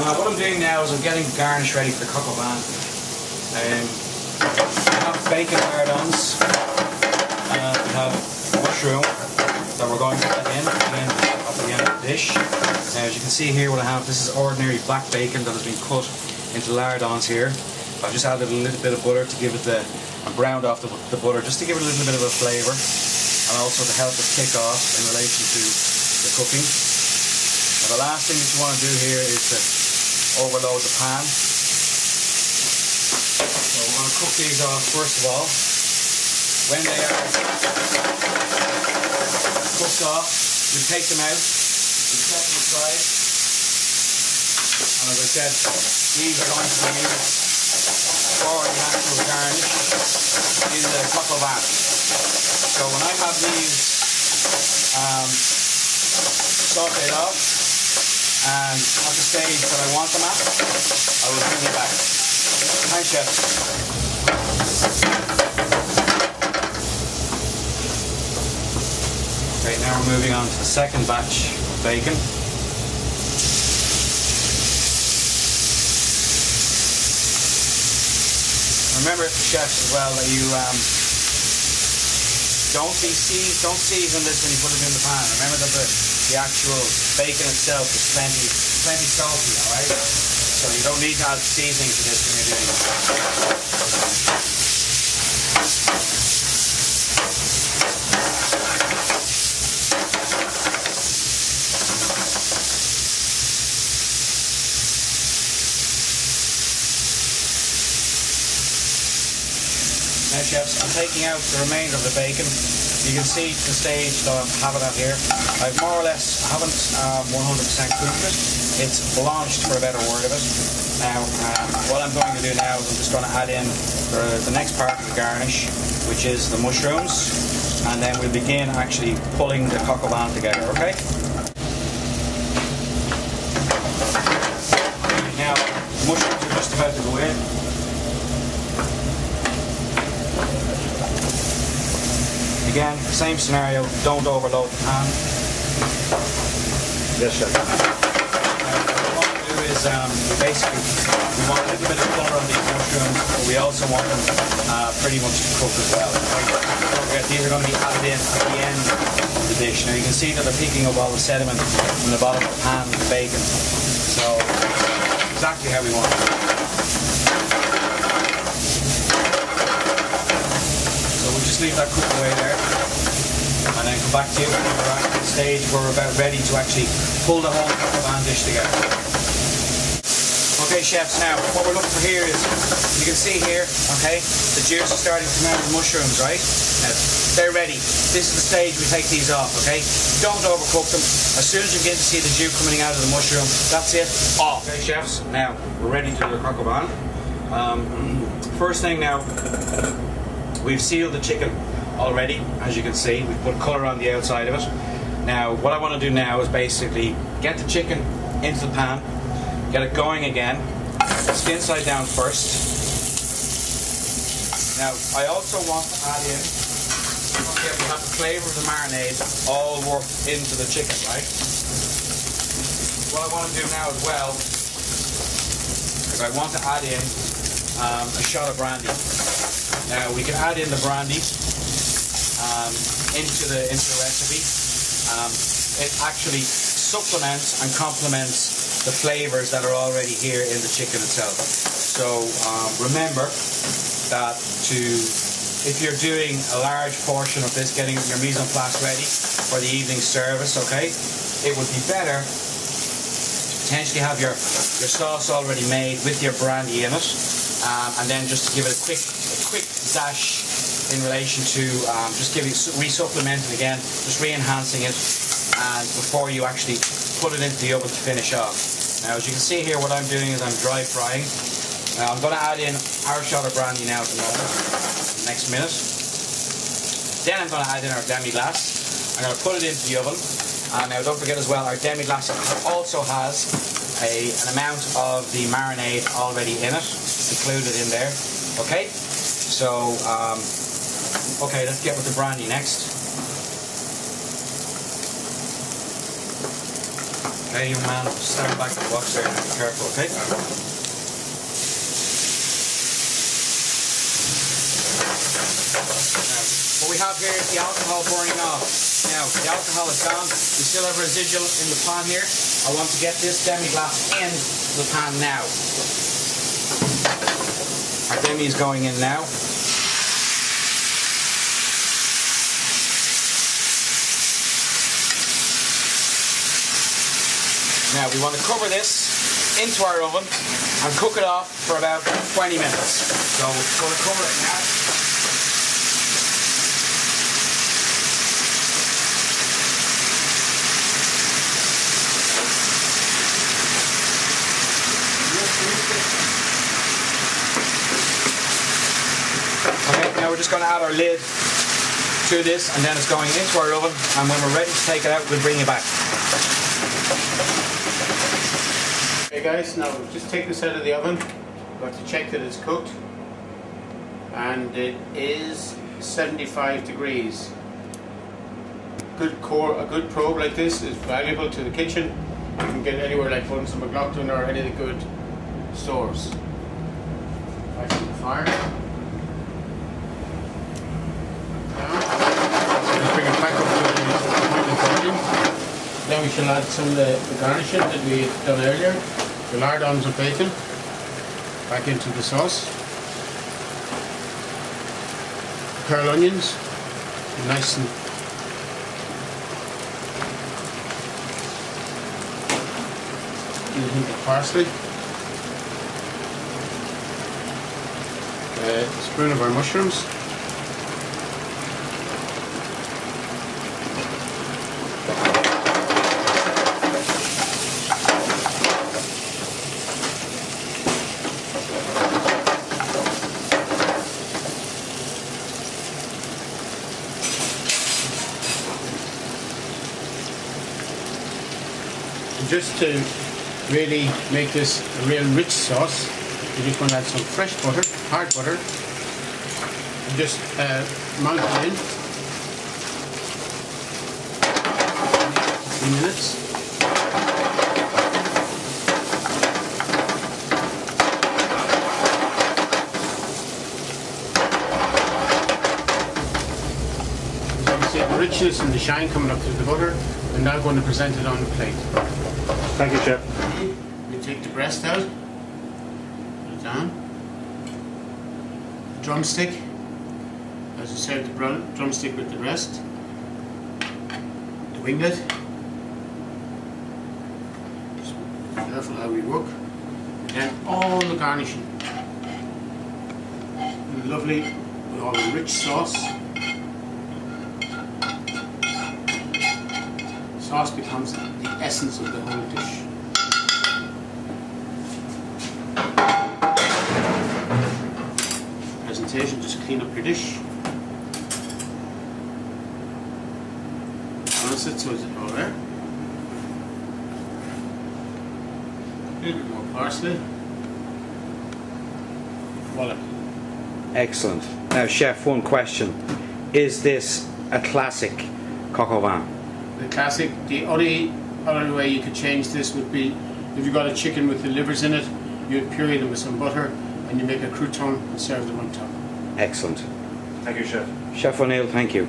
What I'm doing now is I'm getting garnish ready for the coq au vin. We have bacon lardons, and we have mushroom that we're going to add in at the end of the dish. Now, as you can see here, what I have, this is ordinary black bacon that has been cut into lardons here. I've just added a little bit of butter to give it and browned off the butter just to give it a little bit of a flavour, and also to help it kick off in relation to the cooking. Now, the last thing that you want to do here is to overload the pan. So we're going to cook these off first of all. When they are cooked off, we take them out, we set them aside, and as I said, these are going to be used for the actual garnish in the coq au vin. So when I have these sauteed off and at the stage that I want them at, I will bring them back. Thanks, chef. Okay, now we're moving on to the second batch of bacon. Remember, chefs, as well, that you don't season this when you put it in the pan. Remember that the actual bacon itself is plenty salty, all right? So you don't need to add seasoning to this when you're doing it. Now, chefs, I'm taking out the remainder of the bacon. You can see the stage that I'm having it here. I've more or less, I haven't 100% cooked it. It's blanched, for a better word of it. Now, what I'm going to do now is I'm just going to add in the next part of the garnish, which is the mushrooms, and then we'll begin actually pulling the coq au vin together, okay? Now, the mushrooms are just about to go in. Again, same scenario, don't overload the pan. Yes, sir. What we want to do is basically we want a little bit of colour on these mushrooms, but we also want them pretty much to cook as well. Don't forget, these are going to be added in at the end of the dish. Now you can see that they're picking up all the sediment from the bottom of the pan with the bacon. So, exactly how we want it. Leave that cook away there, and then come back to you when we're at the stage where we're about ready to actually pull the whole coq au vin dish together. Okay, chefs, now what we're looking for here is, you can see here, okay, the juice is starting to come out of the mushrooms, right? Now, they're ready. This is the stage we take these off, okay? Don't overcook them. As soon as you begin to see the juice coming out of the mushroom, that's it, off. Okay, chefs, now we're ready to do the coq au vin. First thing now, we've sealed the chicken already, as you can see. We've put colour on the outside of it. Now, what I want to do now is basically get the chicken into the pan, get it going again, skin side down first. Now, I also want to add in, okay, we have the flavour of the marinade all worked into the chicken, right? What I want to do now as well is I want to add in a shot of brandy. Now we can add in the brandy into the recipe. It actually supplements and complements the flavours that are already here in the chicken itself. So remember that if you're doing a large portion of this, getting your mise en place ready for the evening service, okay, it would be better to potentially have your sauce already made with your brandy in it, and then just to give it a quick dash in relation to just re-supplementing again, just re-enhancing it, and before you actually put it into the oven to finish off. Now, as you can see here, what I'm doing is I'm dry frying. I'm going to add in our shot of brandy now at the moment, next minute. Then I'm going to add in our demi-glace. I'm going to put it into the oven. Now, don't forget as well, our demi-glace also has an amount of the marinade already in it, included in there. Okay, so okay, let's get with the brandy next. Okay, young man, stand back in the box there and be careful, okay? Now, what we have here is the alcohol burning off. Now, the alcohol is gone. We still have residual in the pan here. I want to get this demi-glace in the pan now. Our demi is going in now. Now we want to cover this into our oven and cook it off for about 20 minutes. So we're going to cover it now. Okay, now we're just going to add our lid to this and then it's going into our oven, and when we're ready to take it out we'll bring it back. Okay guys, now just take this out of the oven. We've got to check that it's cooked, and it is 75 degrees. A good probe like this is valuable to the kitchen. You can get it anywhere like Buns and McLaughlin or any of the good stores. Back to the fire. Just bring it back up to the boiling. Then we shall add some of the garnishing that we had done earlier. The lardons of bacon back into the sauce. Curl onions, nice and a hint of parsley. A spoon of our mushrooms. Just to really make this a real rich sauce, you're just going to add some fresh butter, hard butter, and just mount it in. 3 minutes. As you can see the richness and the shine coming up through the butter. We're now going to present it on the plate. Thank you, Chef. We take the breast out, put it down. The drumstick, as I said, the drumstick with the breast. The winglet. Just be careful how we work. And then all the garnishing. Lovely with all the rich sauce. Sauce becomes the essence of the whole dish. Presentation, just clean up your dish. Balance it so it's all there. A little bit more parsley. Voila. Excellent. Now chef, one question. Is this a classic coq au vin? The classic, the only other way you could change this would be if you got a chicken with the livers in it, you'd puree them with some butter and you make a crouton and serve them on top. Excellent. Thank you, Chef. Chef O'Neill, thank you.